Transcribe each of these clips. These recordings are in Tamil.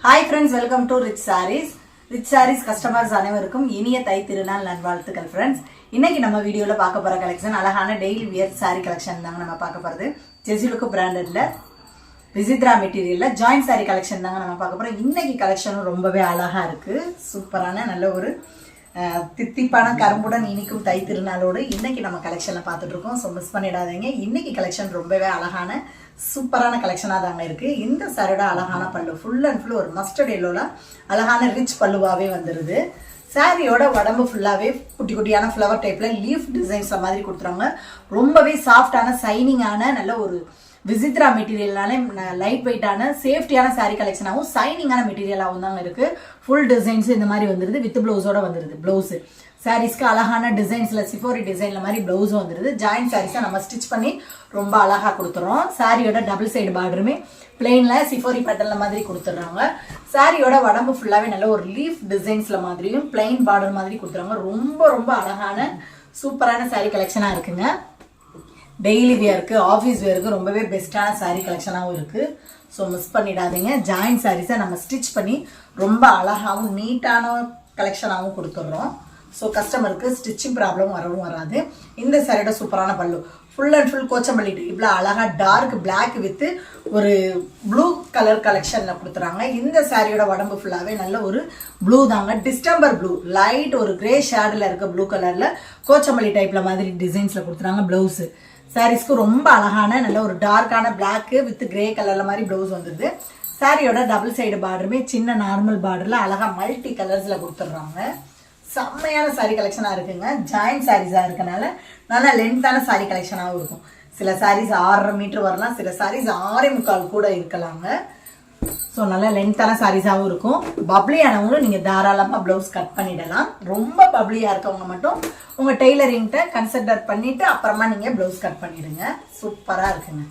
Hi friends, welcome to Rich Sarees. Rich Sarees customers அனைவருக்கும் இனிய தை திருநாள் நல்வாழ்த்துக்கள் ஃப்ரெண்ட்ஸ். இன்னைக்கு நம்ம வீடியோவில் பார்க்க போகிற கலெக்ஷன் அழகான டெய்லி வியர் சாரீ கலெக்ஷன் தாங்க நம்ம பார்க்க போகிறது. ஜெசிலுக்கு பிராண்டட்ல விசித்ரா மெட்டீரியல்ல ஜாயிண்ட் சாரீ கலெக்ஷன் தாங்க நம்ம பார்க்க போகிறோம். இன்னைக்கு கலெக்ஷனும் ரொம்பவே அழகாக இருக்குது. சூப்பரான நல்ல ஒரு தித்திப்பான கரும்புடன் இனிக்கும் தை திருநாளோடு இன்னைக்கு நம்ம கலெக்ஷனில் பார்த்துட்டு இருக்கோம். ஸோ மிஸ் பண்ணிடாதீங்க. இன்னைக்கு கலெக்ஷன் ரொம்பவே அழகான சூப்பரான கலெக்ஷனாக தாங்க இருக்குது. இந்த சாரியோட அழகான பல்லு ஃபுல் அண்ட் ஃபுல் ஒரு மஸ்டர்ட் எல்லோல அழகான ரிச் பல்லுவாகவே வந்துடுது. சாரியோட உடம்பு ஃபுல்லாகவே குட்டி குட்டியான ஃப்ளவர் டைப்பில் லீஃப் டிசைன்ஸ் மாதிரி கொடுத்துருவாங்க. ரொம்பவே சாஃப்டான சைனிங்கான நல்ல ஒரு விசித்ரா மெட்டீரியல்னால லைட் வெயிட்டான சேஃப்டியான சாரீ கலெக்ஷனாகவும் சைனிங்கான மெட்டீரியலாகவும் தாங்க இருக்குது. ஃபுல் டிசைன்ஸ் இந்த மாதிரி வந்துடுது. வித் ப்ளவுஸோட வந்துடுது. ப்ளவுஸு சாரீஸ்க்கு அழகான டிசைன்ஸில் சிஃபோரி டிசைனில் மாதிரி ப்ளவுஸும் வந்துடுது. ஜாயிண்ட் சாரீஸை நம்ம ஸ்டிச் பண்ணி ரொம்ப அழகாக கொடுத்துறோம். சாரியோட டபுள் சைடு பார்டருமே பிளெயினில் சிஃபோரி பேட்டர்னில் மாதிரி கொடுத்துட்றாங்க. சாரியோட உடம்பு ஃபுல்லாகவே நல்ல ஒரு லீஃப் டிசைன்ஸில் மாதிரியும் பிளெயின் பார்டர் மாதிரி கொடுத்துறாங்க. ரொம்ப ரொம்ப அழகான சூப்பரான சாரீ கலெக்ஷனாக இருக்குங்க. டெய்லி வியருக்கு ஆஃபீஸ் வியருக்கு ரொம்பவே பெஸ்ட்டான சாரீ கலெக்ஷனாகவும் இருக்குது. ஸோ மிஸ் பண்ணிடாதீங்க. ஜாயிண்ட் சாரீஸை நம்ம ஸ்டிச் பண்ணி ரொம்ப அழகாகவும் நீட்டான கலெக்ஷனாகவும் கொடுத்துட்றோம். ஸோ கஸ்டமருக்கு ஸ்டிச்சிங் ப்ராப்ளம் வரவும் வராது. இந்த சாரியோட சூப்பரான பல்லு ஃபுல் அண்ட் ஃபுல் கோச்சம்பள்ளி இவ்வளோ அழகாக டார்க் பிளாக் வித் ஒரு ப்ளூ கலர் கலெக்ஷனில் கொடுத்துறாங்க. இந்த சாரியோட உடம்பு ஃபுல்லாகவே நல்ல ஒரு ப்ளூ தாங்க. டிஸ்டம்பர் ப்ளூ லைட் ஒரு கிரே ஷேடில் இருக்க ப்ளூ கலரில் கோச்சம்பள்ளி டைப்பில் மாதிரி டிசைன்ஸில் கொடுத்துறாங்க. ப்ளவுஸு சாரீஸ்க்கு ரொம்ப அழகான நல்ல ஒரு டார்க்கான பிளாக்கு வித் கிரே கலரில் மாதிரி ப்ளவுஸ் வந்துடுது. சாரியோட டபுள் சைடு பார்டருமே சின்ன நார்மல் பார்டரில் அழகாக மல்டி கலர்ஸில் கொடுத்துட்றாங்க. செம்மையான சாரீ கலெக்ஷனாக இருக்குங்க. ஜாயிண்ட் சாரீஸாக இருக்கனால நல்லா லென்த்தான சாரீ கலெக்ஷனாகவும் இருக்கும். சில சாரீஸ் 6.5 மீட்டர் வரலாம், சில சாரீஸ் 6.25 கூட இருக்கலாங்க. ஸோ நல்லா லென்த்தான சாரீஸாகவும் இருக்கும். பப்ளியானவங்களும் நீங்கள் தாராளமாக ப்ளவுஸ் கட் பண்ணிடலாம். ரொம்ப பப்ளியாக இருக்கவங்க மட்டும் உங்கள் டெய்லரிங்கிட்ட கன்சிடர் பண்ணிவிட்டு அப்புறமா நீங்கள் ப்ளவுஸ் கட் பண்ணிவிடுங்க. சூப்பராக இருக்குங்க.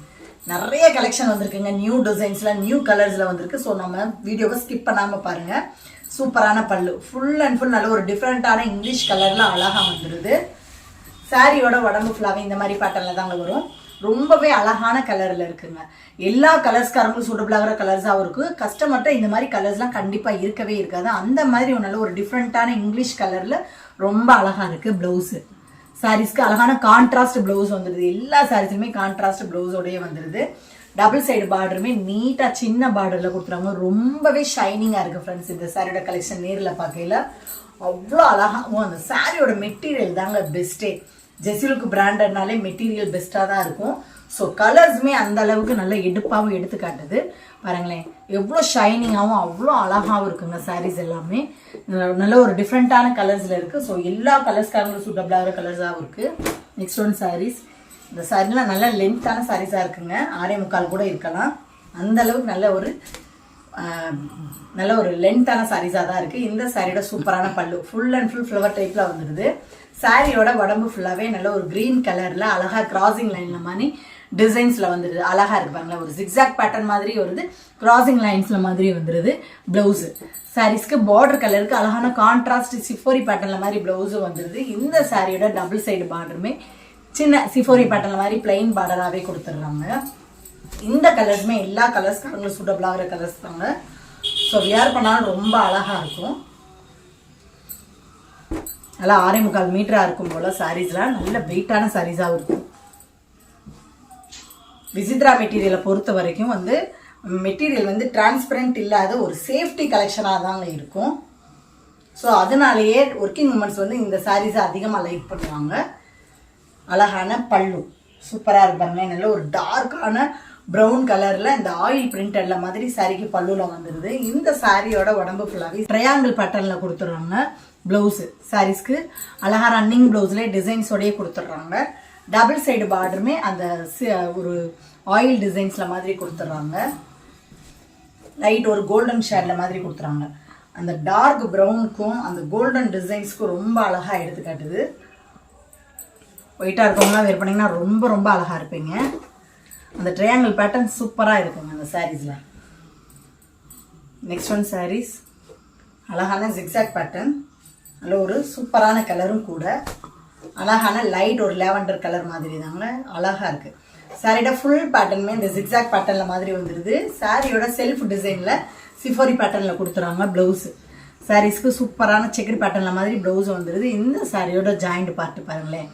நிறைய கலெக்ஷன் வந்திருக்குங்க. நியூ டிசைன்ஸில் நியூ கலர்ஸில் வந்திருக்கு. ஸோ நம்ம வீடியோவை ஸ்கிப் பண்ணாமல் பாருங்கள். சூப்பரான பல்லு ஃபுல் அண்ட் ஃபுல் நல்ல ஒரு டிஃப்ரெண்ட்டான இங்கிலீஷ் கலரில் அழகாக வந்துடுது. சாரியோட உடம்பு ஃபுல்லாகவே இந்த மாதிரி பேட்டர்னில் தாங்க வரும். ரொம்பவே அழகான கலரில் இருக்குங்க. எல்லா கலர்ஸ்காரங்களும் சூட்டபிள் ஆகிற கலர்ஸாகவும் இருக்குது. கஸ்டமர்கிட்ட இந்த மாதிரி கலர்ஸ்லாம் கண்டிப்பாக இருக்கவே இருக்காது. அந்த மாதிரி ஒரு நல்ல ஒரு டிஃப்ரெண்ட்டான இங்கிலீஷ் கலரில் ரொம்ப அழகாக இருக்குது. ப்ளவுஸு சாரீஸ்க்கு அழகான கான்ட்ராஸ்ட் ப்ளவுஸ் வந்துடுது. எல்லா சாரீஸுமே கான்ட்ராஸ்ட் ப்ளவுஸோடய வந்துடுது. டபுள் சைடு பார்டருமே நீட்டாக சின்ன பார்டரில் கொடுத்துறாங்க. ரொம்பவே ஷைனிங்காக இருக்குது ஃப்ரெண்ட்ஸ். இந்த சாரியோட கலெக்ஷன் நேரில் பார்க்கையில் அவ்வளோ அழகாகவும் அந்த சாரியோட மெட்டீரியல் தாங்க பெஸ்ட்டே. ஜெசிலுக்கு பிராண்டட்னாலே மெட்டீரியல் பெஸ்ட்டாக தான் இருக்கும். ஸோ கலர்ஸுமே அந்த அளவுக்கு நல்ல எடுப்பாகவும் எடுத்து காட்டுது. பாருங்களேன் எவ்வளோ ஷைனிங்காகவும் அவ்வளோ அழகாகவும் இருக்குங்க. சாரீஸ் எல்லாமே நல்ல ஒரு டிஃப்ரெண்ட்டான கலர்ஸில் இருக்குது. ஸோ எல்லா கலர்ஸ்காரங்களும் சூட்டபிள் ஆகிற கலர்ஸாகவும் இருக்குது. Next one saris. இந்த சாரீலாம் நல்ல லென்த்தான சாரீஸாக இருக்குங்க. 6.25 கூட இருக்கலாம். அந்த அளவுக்கு நல்ல ஒரு லென்த்தான சாரீஸாக தான் இருக்குது. இந்த சாரியோட சூப்பரான பல்லு ஃபுல் அண்ட் ஃபுல் ஃப்ளவர் டைப்பில் வந்துடுது. சாரியோட உடம்பு ஃபுல்லாகவே நல்ல ஒரு க்ரீன் கலரில் அழகாக கிராசிங் லைனில் மாதிரி டிசைன்ஸில் வந்துடுது. அழகாக இருக்கு பாருங்களா. ஒரு ஜிக்ஸாக் பேட்டர்ன் மாதிரி வருது. கிராசிங் லைன்ஸில் மாதிரி வந்துடுது. ப்ளவுஸு சாரீஸ்க்கு பார்டர் கலருக்கு அழகான கான்ட்ராஸ்ட் சிஃபோரி பேட்டர்னில் மாதிரி ப்ளவுஸும் வந்துடுது. இந்த சாரியோட டபுள் சைடு பார்டருமே சின்ன சிஃபோரி பேட்டர்ன் மாதிரி பிளைன் பார்டராகவே கொடுத்துட்றாங்க. இந்த கலர்ஸுமே எல்லா கலர்ஸ்காரங்களும் சூட்டபிள் ஆகிற கலர்ஸ் தாங்க. ஸோ வியர் பண்ணாலும் ரொம்ப அழகாக இருக்கும். நல்லா 6.25 மீட்டராக இருக்கும் போல் சாரீஸ்லாம் நல்ல வெயிட்டான சாரீஸாகவும் இருக்கும். விசித்ரா மெட்டீரியலை பொறுத்த வரைக்கும் மெட்டீரியல் டிரான்ஸ்பரண்ட் இல்லாத ஒரு சேஃப்டி கலெக்ஷனாக தாங்க இருக்கும். ஸோ அதனாலேயே ஒர்க்கிங் உமன்ஸ் இந்த சாரீஸை அதிகமாக லைக் பண்ணுவாங்க. அழகான பல்லு சூப்பராக இருப்பாங்க. நல்ல ஒரு டார்க்கான ப்ரௌன் கலரில் இந்த ஆயில் பிரிண்டட்ல மாதிரி சாரிக்கு பல்லுவில் வந்துடுது. இந்த சாரியோட உடம்பு ஃபுல்லாகவே ட்ரையாங்கிள் பேட்டர்னில் கொடுத்துட்றாங்க. ப்ளவுஸு சாரீஸ்க்கு அழகாக ரன்னிங் ப்ளவுஸ்லேயே டிசைன்ஸோடையே கொடுத்துட்றாங்க. டபுள் சைடு பார்டருமே அந்த ஒரு ஆயில் டிசைன்ஸில் மாதிரி கொடுத்துட்றாங்க. லைட் ஒரு கோல்டன் ஷேடில் மாதிரி கொடுத்துறாங்க. அந்த டார்க் ப்ரௌனுக்கும் அந்த கோல்டன் டிசைன்ஸ்க்கும் ரொம்ப அழகாக எடுத்துக்காட்டுது. ஒயிட்டாக இருக்கவங்களாம் வேர் பண்ணிங்கன்னா ரொம்ப ரொம்ப அழகாக இருப்பீங்க. அந்த ட்ரையாங்கிள் பேட்டர்ன் சூப்பராக இருக்குங்க அந்த சாரீஸில். நெக்ஸ்ட் ஒன் சாரீஸ் அழகான ஜிக்ஸாக் பேட்டர்ன். நல்ல ஒரு சூப்பரான கலரும் கூட. அழகான லைட் ஒரு லேவண்டர் கலர் மாதிரி தாங்க அழகாக இருக்குது. சாரியோட ஃபுல் பேட்டர்னுமே இந்த ஜிக்ஸாக் பேட்டர்னில் மாதிரி வந்துடுது. சாரியோட செல்ஃப் டிசைனில் சிஃபோரி பேட்டர்னில் கொடுத்துறாங்க ப்ளவுஸு. சாரீஸ்க்கு சூப்பரான செக்குடு பேட்டர்னில் மாதிரி ப்ளவுஸ் வந்துடுது. இந்த சாரியோட ஜாயிண்ட் பார்ட்டு பாருங்களேன்,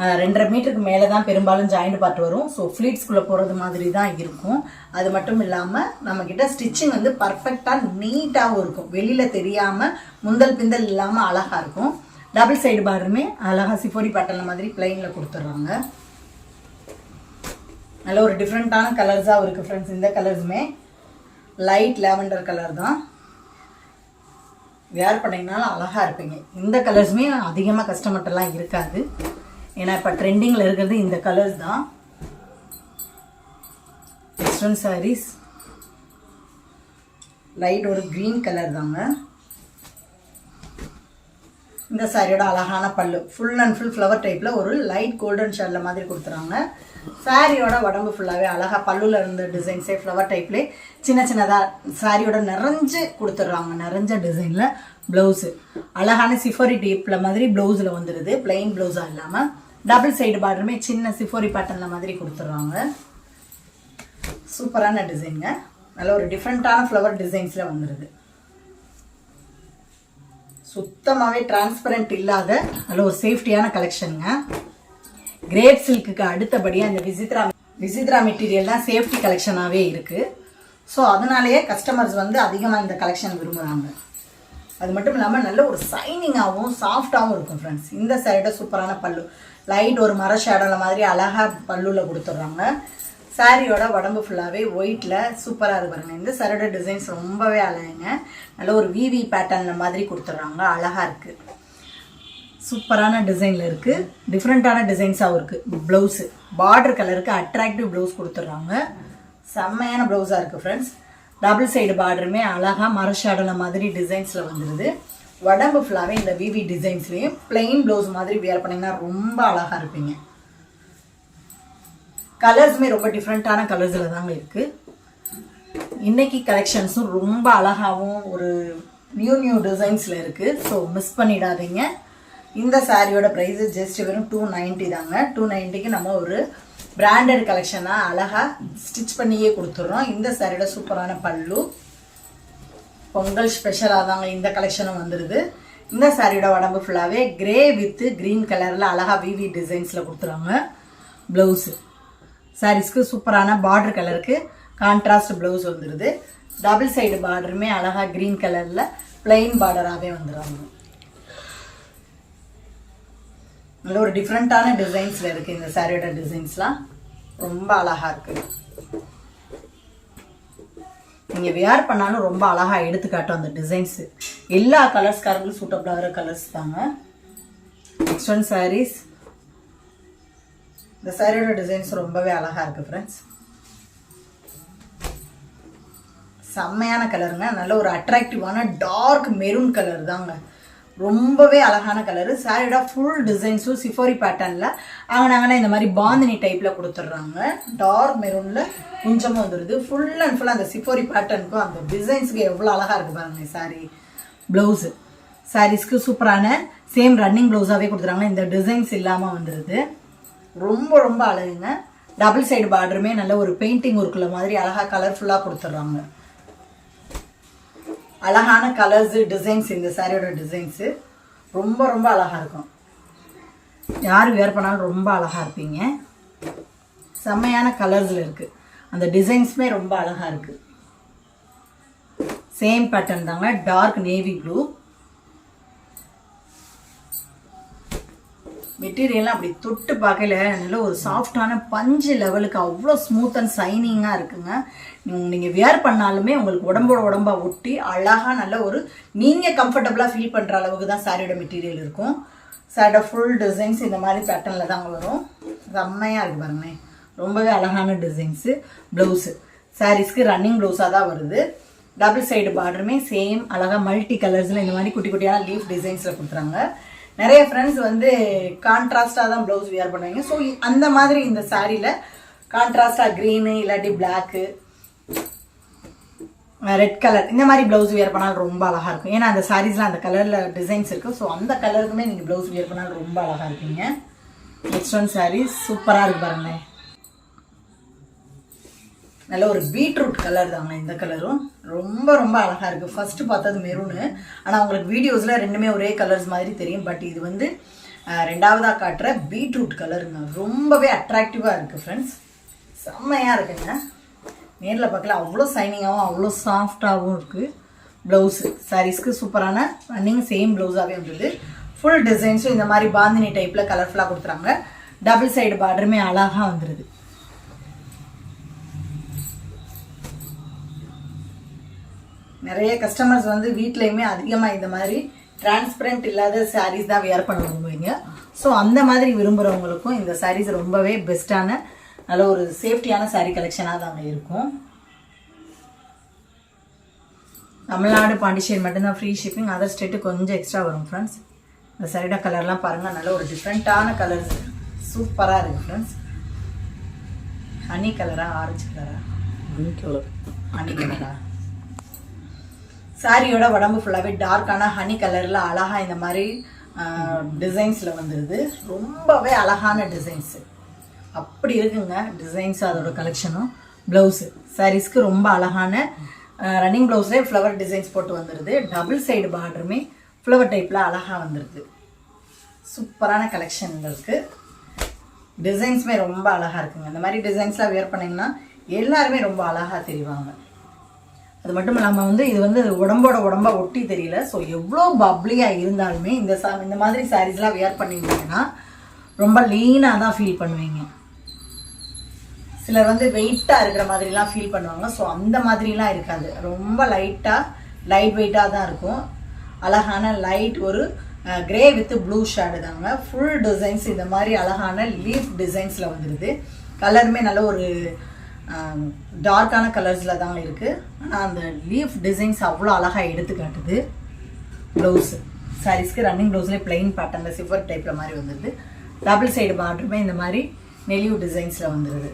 2.5 மீட்டருக்கு மேலே தான் பெரும்பாலும் ஜாயிண்ட் பார்ட் வரும். ஸோ ஃப்ளீட்ஸ்குள்ளே போகிறது மாதிரி தான் இருக்கும். அது மட்டும் இல்லாமல் நம்மக்கிட்ட ஸ்டிச்சிங் வந்து பர்ஃபெக்டாக நீட்டாகவும் இருக்கும். வெளியில் தெரியாமல் முந்தல் பிந்தல் இல்லாமல் அழகாக இருக்கும். டபுள் சைடு பார்டருமே அழகாக சிஃபோரி பேட்டர்னில் மாதிரி பிளைனில் கொடுத்துட்றாங்க. நல்ல ஒரு டிஃப்ரெண்ட்டான கலர்ஸாகவும் இருக்குது ஃப்ரெண்ட்ஸ். இந்த கலர்ஸுமே லைட் லாவெண்டர் கலர் தான். வேர் பண்ணிங்கனாலும் அழகாக இருப்பீங்க. இந்த கலர்ஸுமே அதிகமாக கஸ்டமர்ட்டெல்லாம் இருக்காது. ஏன்னா இப்போ ட்ரெண்டிங்கில் இருக்கிறது இந்த கலர்ஸ் தான். வெஸ்டர்ன் சாரீஸ் லைட் ஒரு க்ரீன் கலர் தாங்க. இந்த சாரியோட அழகான பல்லு ஃபுல் அண்ட் ஃபுல் ஃப்ளவர் டைப்பில் ஒரு லைட் கோல்டன் ஷேடில் மாதிரி கொடுத்துறாங்க. சாரியோட உடம்பு ஃபுல்லாகவே அழகாக பல்லுவில் இருந்த டிசைன்ஸே ஃப்ளவர் டைப்லேயே சின்ன சின்னதாக சாரியோட நிறைஞ்சு கொடுத்துட்றாங்க. நிறைஞ்ச டிசைனில் ப்ளவுஸு அழகான சிஃபோரி டைப்பில் மாதிரி ப்ளவுஸில் வந்துடுது. பிளெயின் ப்ளவுஸாக இல்லாமல் டபுள் சைடு பார்டருமே சின்ன சிஃபோரி பேட்டர்னில் மாதிரி கொடுத்துட்றாங்க. சூப்பரான டிசைனுங்க. நல்ல ஒரு டிஃப்ரெண்ட்டான ஃப்ளவர் டிசைன்ஸில் வந்துடுது. சுத்தமாகவே டிரான்ஸ்பரண்ட் இல்லாத நல்ல ஒரு சேஃப்டியான கலெக்ஷனுங்க. கிரேப் சில்க்குக்கு அடுத்தபடியாக இந்த விசித்ரா மெட்டீரியல் தான் சேஃப்டி கலெக்ஷனாகவே இருக்குது. ஸோ அதனாலேயே கஸ்டமர்ஸ் வந்து அதிகமாக இந்த கலெக்ஷன் விரும்புகிறாங்க. அது மட்டும் இல்லாமல் நல்ல ஒரு சைனிங்காகவும் சாஃப்டாகவும் இருக்கும் ஃப்ரெண்ட்ஸ். இந்த சைடை சூப்பரான பல்லு லைட் ஒரு மர ஷேடோவில் மாதிரி அழகாக பல்லுவில் கொடுத்துட்றாங்க. சாரியோட உடம்பு ஃபுல்லாகவே ஒயிட்டில் சூப்பராக இருப்பாருங்க. இந்த சாரியோட டிசைன்ஸ் ரொம்பவே அழகுங்க. நல்ல ஒரு விவி பேட்டர்னில் மாதிரி கொடுத்துட்றாங்க. அழகாக இருக்குது. சூப்பரான டிசைனில் இருக்குது. டிஃப்ரெண்ட்டான டிசைன்ஸாகவும் இருக்குது. ப்ளவுஸு பார்டர் கலருக்கு அட்ராக்டிவ் ப்ளவுஸ் கொடுத்துட்றாங்க. செம்மையான ப்ளவுஸாக இருக்குது ஃப்ரெண்ட்ஸ். டபுள் சைடு பார்டருமே அழகாக மர ஷேடோவில் மாதிரி டிசைன்ஸில் வந்துடுது. உடம்பு ஃபுல்லாகவே இந்த விவி டிசைன்ஸ்லேயும் பிளெயின் ப்ளவுஸ் மாதிரி வியர் பண்ணிங்கன்னா ரொம்ப அழகாக இருப்பீங்க. கலர்ஸுமே ரொம்ப டிஃப்ரெண்ட்டான கலர்ஸில் தாங்க இருக்குது. இன்றைக்கி கலெக்ஷன்ஸும் ரொம்ப அழகாகவும் ஒரு நியூ டிசைன்ஸில் இருக்குது. ஸோ மிஸ் பண்ணிடாதீங்க. இந்த சாரியோட ப்ரைஸு ஜஸ்ட் வெறும் 290 தாங்க. 290க்கு நம்ம ஒரு பிராண்டட் கலெக்ஷனாக அழகாக ஸ்டிச் பண்ணியே கொடுத்துட்றோம். இந்த சாரியோட சூப்பரான பல்லு பொங்கல் ஸ்பெஷலாக தாங்க இந்த கலெக்ஷனும் வந்துடுது. இந்த சாரியோட உடம்பு ஃபுல்லாகவே கிரே வித்து க்ரீன் கலரில் அழகாக விவி டிசைன்ஸில் கொடுத்துருவாங்க. ப்ளவுஸு சாரீஸ்க்கு சூப்பரான பார்டர் கலருக்கு கான்ட்ராஸ்ட் ப்ளவுஸ் வந்துடுது. டபுள் சைடு பார்டருமே அழகாக க்ரீன் கலரில் பிளெயின் பார்டராகவே வந்துடுவாங்க. நல்ல ஒரு டிஃப்ரெண்ட்டான டிசைன்ஸில் இருக்குது. இந்த சாரியோட டிசைன்ஸ்லாம் ரொம்ப அழகாக இருக்குது. நீங்கள் வியர் பண்ணாலும் ரொம்ப அழகாக எடுத்துக்காட்டும் அந்த டிசைன்ஸு. எல்லா கலர்ஸ்காரங்களும் சூட்டபிளாக வர கலர்ஸ் தாங்க. Next one saris. இந்த சாரியோட டிசைன்ஸ் ரொம்பவே அழகாக இருக்குது ஃப்ரெண்ட்ஸ். செம்மையான கலருங்க. நல்ல ஒரு அட்ராக்டிவான டார்க் மெரூன் கலர் தாங்க. ரொம்பவே அழகான கலரு. சாரியோட ஃபுல் டிசைன்ஸும் சிஃபோரி பேட்டர்னில் ஆகினாங்கன்னா இந்த மாதிரி பாந்தினி டைப்பில் கொடுத்துட்றாங்க. டார்க் மெரூனில் கொஞ்சமாக வந்துடுது. ஃபுல் அண்ட் ஃபுல்லாக அந்த சிஃபோரி பேட்டர்னுக்கும் அந்த டிசைன்ஸுக்கு எவ்வளோ அழகாக இருக்குது பாருங்க. சாரி ப்ளவுஸு சாரீஸ்க்கு சூப்பரான சேம் ரன்னிங் ப்ளவுஸாகவே கொடுத்துறாங்க. இந்த டிசைன்ஸ் இல்லாமல் வந்துடுது. ரொம்ப ரொம்ப அழகுங்க. டபுள் சைடு பார்டருமே நல்ல ஒரு பெயிண்டிங் ஒர்க்குள்ள மாதிரி அழகாக கலர்ஃபுல்லாக கொடுத்துட்றாங்க. அழகான கலர்ஸு டிசைன்ஸ். இந்த சாரியோட டிசைன்ஸு ரொம்ப ரொம்ப அழகாக இருக்கும். யார் வேர் பண்ணாலும் ரொம்ப அழகாக இருப்பீங்க. செம்மையான கலர்ஸில் இருக்குது. அந்த டிசைன்ஸுமே ரொம்ப அழகாக இருக்குது. சேம் பேட்டர்ன் தாங்க. டார்க் நேவி ப்ளூ மெட்டீரியல்லாம் அப்படி தொட்டு பார்க்கல நல்ல ஒரு சாஃப்டான பஞ்சு லெவலுக்கு அவ்வளோ ஸ்மூத் அண்ட் சைனிங்காக இருக்குங்க. நீங்கள் வியர் பண்ணாலுமே உங்களுக்கு உடம்போட உடம்பாக ஒட்டி அழகாக நல்ல ஒரு நீங்கள் கம்ஃபர்டபுளாக ஃபீல் பண்ணுற அளவுக்கு தான் சாரியோட மெட்டீரியல் இருக்கும். சாரியோட ஃபுல் டிசைன்ஸ் இந்த மாதிரி பேட்டர்னில் தாங்க வரும். செம்மையாக இருக்குது பாருங்களேன். ரொம்பவே அழகான டிசைன்ஸு. ப்ளவுஸு சாரீஸ்க்கு ரன்னிங் ப்ளவுஸாக தான் வருது. டபுள் சைடு பார்டருமே சேம் அழகாக மல்டி கலர்ஸில் இந்த மாதிரி குட்டி குட்டியான லீஃப் டிசைன்ஸில் கொடுத்துறாங்க. நிறைய ஃப்ரெண்ட்ஸ் வந்து கான்ட்ராஸ்டாக தான் ப்ளவுஸ் வியர் பண்ணுவாங்க. ஸோ அந்த மாதிரி இந்த சாரியில் கான்ட்ராஸ்டாக க்ரீனு இல்லாட்டி பிளாக்கு ரெட் கலர் இந்த மாதிரி ப்ளவுஸ் வியர் பண்ணால் ரொம்ப அழகாக இருக்கும். ஏன்னா அந்த சாரீஸில் அந்த கலரில் டிசைன்ஸ் இருக்குது. ஸோ அந்த கலருக்குமே நீங்கள் ப்ளவுஸ் வியர் பண்ணால் ரொம்ப அழகாக இருப்பீங்க. நெக்ஸ்ட் ஒன் சாரீஸ் சூப்பராக இருக்கு பாருங்களேன். நல்ல ஒரு பீட்ரூட் கலர் தாங்க இந்த கலரும். ரொம்ப ரொம்ப அழகாக இருக்குது. ஃபஸ்ட்டு பார்த்தது மெரூனு, ஆனால் உங்களுக்கு வீடியோஸில் ரெண்டுமே ஒரே கலர்ஸ் மாதிரி தெரியும். பட் இது வந்து ரெண்டாவதாக காட்டுற பீட்ரூட் கலருங்க. ரொம்பவே அட்ராக்டிவாக இருக்குது ஃப்ரெண்ட்ஸ். செம்மையாக இருக்குங்க. நேரில் பார்க்கல அவ்வளோ சைனிங்காகவும் அவ்வளோ சாஃப்டாகவும் இருக்குது. ப்ளவுஸு சாரீஸ்க்கு சூப்பரான ரன்னிங் சேம் ப்ளவுஸாகவே வந்தது. ஃபுல் டிசைன்ஸும் இந்த மாதிரி பாந்தினி டைப்பில் கலர்ஃபுல்லாக கொடுத்துறாங்க. டபுள் சைடு பார்டருமே அழகாக வந்துடுது. நிறைய கஸ்டமர்ஸ் வந்து வீட்லேயுமே அதிகமாக இந்த மாதிரி டிரான்ஸ்பரண்ட் இல்லாத சாரீஸ் தான் வியர் பண்ண விரும்புவீங்க. ஸோ அந்த மாதிரி விரும்புகிறவங்களுக்கும் இந்த சாரீஸ் ரொம்பவே பெஸ்ட்டான நல்ல ஒரு சேஃப்டியான சாரீ கலெக்ஷனாக தாங்க இருக்கும். தமிழ்நாடு பாண்டிச்சேரி மட்டும்தான் ஃப்ரீ ஷிப்பிங். அதர் ஸ்டேட்டு கொஞ்சம் எக்ஸ்ட்ரா வரும் ஃப்ரெண்ட்ஸ். இந்த சாரீடா கலர்லாம் பாருங்கள், நல்ல ஒரு டிஃப்ரெண்ட்டான கலர்ஸ் சூப்பராக இருக்குது ஃப்ரெண்ட்ஸ். ஹனி கலரா ஆரஞ்சு கலரா? ஹனி கலரா? சாரியோட உடம்பு ஃபுல்லாகவே டார்க்கான ஹனி கலரில் அழகாக இந்த மாதிரி டிசைன்ஸில் வந்துடுது. ரொம்பவே அழகான டிசைன்ஸு அப்படி இருக்குங்க டிசைன்ஸ். அதோட கலெக்ஷனும் ப்ளவுஸு சாரீஸ்க்கு ரொம்ப அழகான ரன்னிங் ப்ளவுஸ்லேயே ஃப்ளவர் டிசைன்ஸ் போட்டு வந்துடுது. டபுள் சைடு பார்டருமே ஃப்ளவர் டைப்பில் அழகாக வந்துடுது. சூப்பரான கலெக்ஷன்களுக்கு டிசைன்ஸுமே ரொம்ப அழகாக இருக்குங்க. இந்த மாதிரி டிசைன்ஸ்லாம் வேர் பண்ணிங்கன்னா எல்லாருமே ரொம்ப அழகாக தெரிவாங்க. அது மட்டும் இல்லாமல் வந்து இது வந்து உடம்பா ஒட்டி தெரியல. ஸோ எவ்வளோ பப்ளியாக இருந்தாலுமே இந்த மாதிரி சாரீஸ்லாம் வேர் பண்ணியிருந்தீங்கன்னா ரொம்ப லீனாக தான் ஃபீல் பண்ணுவீங்க. சிலர் வந்து வெயிட்டாக இருக்கிற மாதிரிலாம் ஃபீல் பண்ணுவாங்க. ஸோ அந்த மாதிரிலாம் இருக்காது. ரொம்ப லைட் வெயிட்டாக தான் இருக்கும். அழகான லைட் ஒரு கிரே வித் ப்ளூ ஷேடு தாங்க. ஃபுல் டிசைன்ஸ் இந்த மாதிரி அழகான லீஃப் டிசைன்ஸில் வந்துடுது. கலருமே நல்ல ஒரு டார்க்கான கலர்ஸில் தாங்க இருக்குது. ஆனால் அந்த லீஃப் டிசைன்ஸ் அவ்வளோ அழகாக எடுத்து காட்டுது. ப்ளவுஸு சாரீஸ்க்கு ரன்னிங் ப்ளவுஸ்லேயே பிளெயின் பேட்டர்னில் சிஃபர் டைப்பில் மாதிரி வந்துடுது. டபுள் சைடு பார்டருமே இந்த மாதிரி நெலியூ டிசைன்ஸில் வந்துடுது.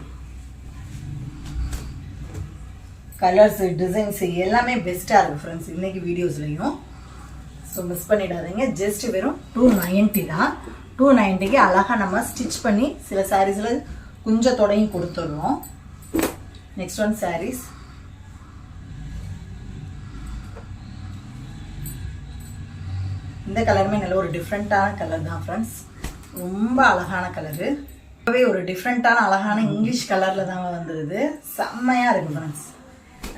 கலர்ஸு டிசைன்ஸு எல்லாமே பெஸ்ட்டாக இருக்குது ஃப்ரெண்ட்ஸ் இன்றைக்கி வீடியோஸ்லையும். ஸோ மிஸ் பண்ணிடாதீங்க. ஜஸ்ட் வெறும் 290 தான். 290க்கு அழகாக நம்ம ஸ்டிச் பண்ணி சில சாரீஸில் குஞ்சத்தோடையும் கொடுத்துடுறோம். Next one saris. இந்த கலருமே நல்ல ஒரு டிஃப்ரெண்ட்டான கலர் தான் ஃப்ரெண்ட்ஸ். ரொம்ப அழகான கலரு. ரொம்பவே ஒரு டிஃப்ரெண்ட்டான அழகான இங்கிலீஷ் கலரில் தாங்க வந்துடுது. செம்மையாக இருக்குது ஃப்ரெண்ட்ஸ்.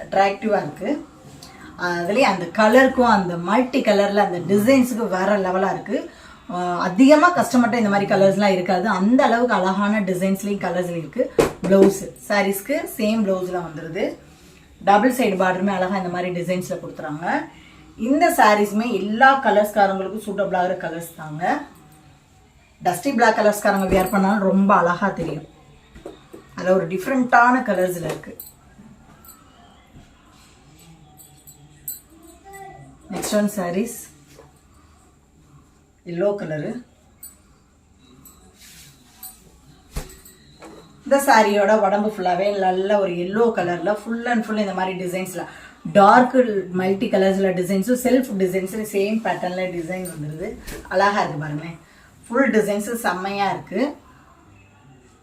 அட்ராக்டிவாக இருக்குது. அதுலேயே அந்த கலருக்கும் அந்த மல்டி கலரில் அந்த டிசைன்ஸுக்கு வேறு லெவலாக இருக்குது. அதிகமாக கஸ்டமர்கிட்ட இந்த மாதிரி கலர்ஸ்லாம் இருக்காது. அந்த அளவுக்கு அழகான டிசைன்ஸ்லேயும் கலர்ஸ்லையும் இருக்குது. ப்ளவுஸு சாரீஸ்க்கு சேம் ப்ளவுஸில் வந்துடுது. டபுள் சைடு பார்டருமே அழகாக இந்த மாதிரி டிசைன்ஸில் கொடுத்துறாங்க. இந்த சாரீஸுமே எல்லா கலர்ஸ்காரங்களுக்கும் சூட்டபிள் ஆகிற கலர்ஸ் தாங்க. டஸ்டி பிளாக் கலர்ஸ்காரங்க வியர் பண்ணாலும் ரொம்ப அழகாக தெரியும். அதில் ஒரு டிஃப்ரெண்ட்டான கலர்ஸில் இருக்குது. Next one saris yellow colour. இந்த சாரியோட உடம்பு ஃபுல்லாகவே நல்ல ஒரு எல்லோ கலரில் ஃபுல் அண்ட் ஃபுல் இந்த மாதிரி டிசைன்ஸில் டார்க்கு மல்டி கலர்ஸில் டிசைன்ஸும் செல்ஃப் டிசைன்ஸில் சேம் பேட்டர்னில் டிசைன் வந்துடுது. அழகாக இருக்குது பாருங்களேன். ஃபுல் டிசைன்ஸு செம்மையாக இருக்குது.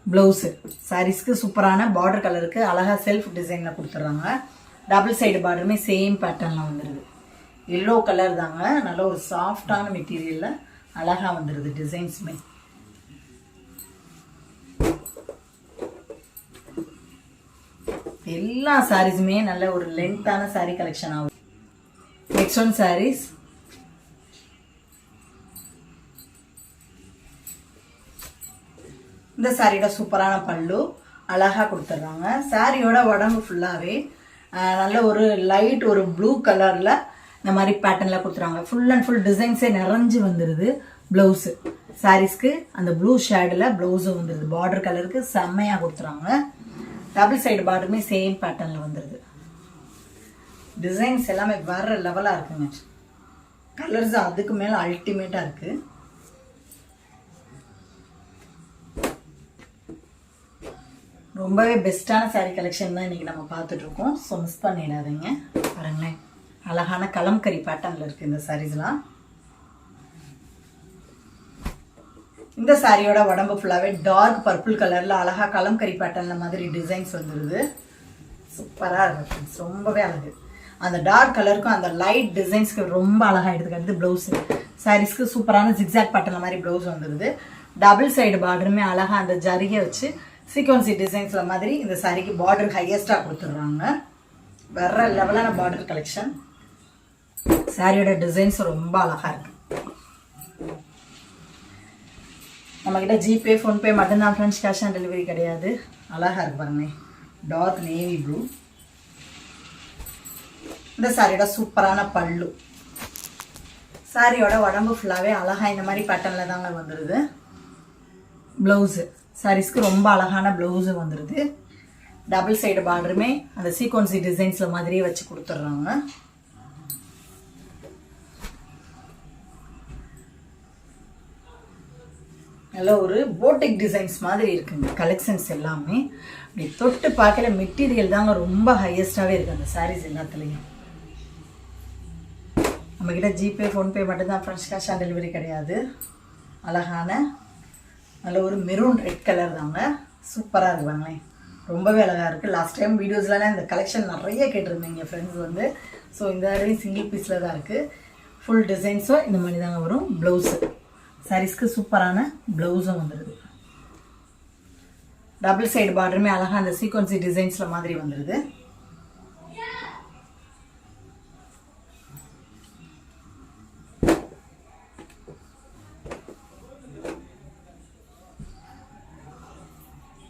ப்ளவுஸு சாரீஸ்க்கு சூப்பரான பார்டர் கலருக்கு அழகாக செல்ஃப் டிசைனில் கொடுத்துட்றாங்க. டபுள் சைடு பார்டருமே சேம் பேட்டர்னில் வந்துடுது. எல்லோ கலர் தாங்க. நல்ல ஒரு சாஃப்டான மெட்டீரியலில் அழகாக வந்துடுது டிசைன்ஸுமே. எல்லா சாரீஸுமே நல்ல ஒரு லென்த்தான சாரீ கலெக்ஷன் ஆகும். Next one saris. இந்த சாரியோட சூப்பரான பல்லு அழகாக கொடுத்துட்றாங்க. சாரியோட உடம்பு ஃபுல்லாகவே நல்ல ஒரு லைட் ஒரு ப்ளூ கலரில் இந்த மாதிரி பேட்டர்னில் கொடுத்துறாங்க. ஃபுல் அண்ட் ஃபுல் டிசைன்ஸே நிறைஞ்சு வந்துடுது. ப்ளவுஸு சாரீஸ்க்கு அந்த ப்ளூ ஷேடில் ப்ளவுஸும் வந்துடுது. பார்டர் கலருக்கு செம்மையாக கொடுத்துறாங்க. டபுள் சைடு பார்டருமே சேம் பேட்டர்னில் வந்துடுது. டிசைன்ஸ் எல்லாமே வேறு லெவலாக இருக்குங்க. கலர்ஸ் அதுக்கு மேலே அல்டிமேட்டாக இருக்குது. ரொம்பவே பெஸ்ட்டான சாரீ கலெக்ஷன் தான் இன்றைக்கி நம்ம பார்த்துட்ருக்கோம். ஸோ மிஸ் பண்ணிடாதீங்க. பாருங்களேன் அழகான கலம்கரி பேட்டர்னில் இருக்குது இந்த சாரீஸ்லாம். இந்த சாரியோட உடம்பு ஃபுல்லாகவே டார்க் பர்பிள் கலரில் அழகாக கலம்கரி பேட்டர்னில் மாதிரி டிசைன்ஸ் வந்துடுது. சூப்பராக இருக்கும் ஃப்ரெண்ட்ஸ், ரொம்பவே அழகு. அந்த டார்க் கலருக்கும் அந்த லைட் டிசைன்ஸ்க்கு ரொம்ப அழகாக எடுத்துக்கிறது. ப்ளவுஸு சாரீஸ்க்கு சூப்பரான ஜிக்ஸாக் பேட்டர்ன் மாதிரி ப்ளவுஸ் வந்துடுது. டபுள் சைடு பார்டருமே அழகாக அந்த ஜரிகை வச்சு சீக்வன்சி டிசைன்ஸில் மாதிரி இந்த சாரீக்கு பார்டர் ஹையஸ்டாக கொடுத்துட்றாங்க. வேற லெவலான பார்டர் கலெக்ஷன். சாரியோட டிசைன்ஸ் ரொம்ப அழகாக இருக்கு. நம்மக்கிட்ட ஜிபே ஃபோன்பே மட்டும்தான் ஃப்ரெண்ட்ஸ், கேஷ் ஆன் டெலிவரி கிடையாது. அழகாக இருக்கு பாருங்க, டார்க் நேவி ப்ளூ. இந்த சாரியோட சூப்பரான பல்லு. சாரியோட உடம்பு ஃபுல்லாகவே அழகாக இந்த மாதிரி பேட்டர்னில் தாங்க வந்துடுது. ப்ளவுஸு சாரீஸ்க்கு ரொம்ப அழகான ப்ளவுஸு வந்துடுது. டபுள் சைடு பார்டருமே அந்த சீக்வன்சி டிசைன்ஸில் மாதிரியே வச்சு கொடுத்துட்றாங்க. நல்ல ஒரு போட்டிக் டிசைன்ஸ் மாதிரி இருக்குங்க கலெக்ஷன்ஸ் எல்லாமே. அப்படி தொட்டு பார்க்கல மெட்டீரியல் தாங்க ரொம்ப ஹையஸ்டாகவே இருக்குது அந்த சாரீஸ் எல்லாத்துலேயும். நம்மக்கிட்ட ஜிபே ஃபோன்பே மட்டும்தான் ஃப்ரெண்ட்ஸ், கேஷ் ஆன் டெலிவரி கிடையாது. அழகான நல்ல ஒரு மெரூன் ரெட் கலர் தாங்க, சூப்பராக இருக்குவாங்களேன், ரொம்பவே அழகாக இருக்குது. லாஸ்ட் டைம் வீடியோஸ்லாம் இந்த கலெக்ஷன் நிறைய கேட்டிருந்தீங்க ஃப்ரெண்ட்ஸ் வந்து. ஸோ இந்த வரையும் சிங்கிள் பீஸில் தான் இருக்குது. ஃபுல் டிசைன்ஸும் இந்த மாதிரி தாங்க வரும். ப்ளவுஸு சாரீஸ்க்கு சூப்பரான ப்ளவுஸும் வந்துடுது. டபுள் சைடு பார்டருமே அழகாக அந்த சீக்வன்சி டிசைன்ஸில் மாதிரி வந்துடுது.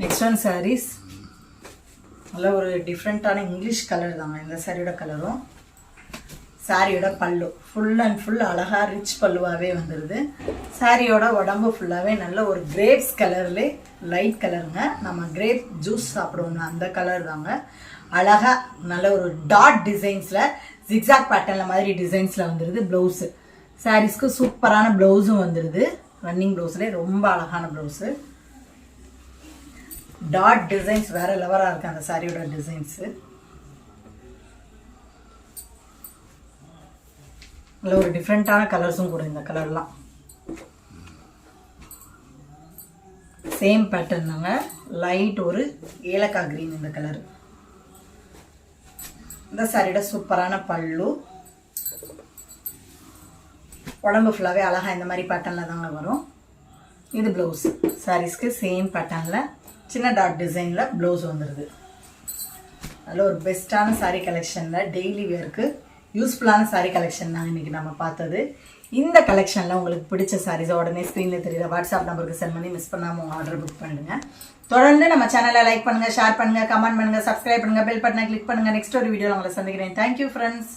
நெக்ஸ்ட் ஒன் சாரீஸ் நல்ல ஒரு டிஃப்ரெண்ட்டான இங்கிலீஷ் கலர் தாங்க இந்த சாரியோட கலரும். சாரியோட பல்லு ஃபுல் அண்ட் ஃபுல் அழகாக ரிச் பல்லுவாகவே வந்துடுது. சாரியோட உடம்பு ஃபுல்லாகவே நல்ல ஒரு கிரேப்ஸ் கலர்லே லைட் கலருங்க. நம்ம கிரேப் ஜூஸ் சாப்பிடுவோம்ல அந்த கலர் தாங்க. அழகாக நல்ல ஒரு டாட் டிசைன்ஸில் ஜிக்ஸாக் பேட்டர்னில் மாதிரி டிசைன்ஸில் வந்துடுது. ப்ளவுஸு சாரீஸ்க்கு சூப்பரான ப்ளவுஸும் வந்துடுது. ரன்னிங் ப்ளவுஸ்லேயே ரொம்ப அழகான ப்ளவுஸு. டாட் டிசைன்ஸ் வேற லெவலாக இருக்குது அந்த சாரியோட டிசைன்ஸு. நல்ல ஒரு டிஃப்ரெண்ட்டான கலர்ஸும் கூட இந்த கலர்லாம். சேம் பேட்டர்ன் தாங்க, லைட் ஒரு ஏலக்காய் கிரீன் இந்த கலர். இந்த சாரியோட சூப்பரான பல்லு. உடம்பு ஃபுல்லாகவே அழகாக இந்த மாதிரி பேட்டர்னில் தாங்க வரும். இது ப்ளவுஸ் சாரீஸ்க்கு சேம் பேட்டர்னில் சின்ன டாட் டிசைனில் ப்ளவுஸ் வந்துடுது. நல்ல ஒரு பெஸ்ட்டான சாரீ கலெக்ஷனில் டெய்லி வேருக்கு யூஸ்ஃபுல்லான சாரீ கலெக்ஷன் தான் இன்றைக்கி நம்ம பார்த்தது. இந்த கலெக்ஷனில் உங்களுக்கு பிடிச்ச சாரீஸை உடனே ஸ்க்ரீனில் தெரியுற வாட்ஸ்அப் நம்பருக்கு சென்ட் பண்ணி மிஸ் பண்ணாமல் உங்கள் ஆர்டர் புக் பண்ணிடுங்க. தொடர்ந்து நம்ம சேனலை லைக் பண்ணுங்கள், ஷேர் பண்ணுங்கள், கமெண்ட் பண்ணுங்கள், சப்ஸ்கிரைப் பண்ணுங்கள், பெல் பட்டனை கிளிக் பண்ணுங்கள். நெக்ஸ்ட் ஒரு வீடியோவில் உங்களை சந்திக்கிறேன். Thank you friends.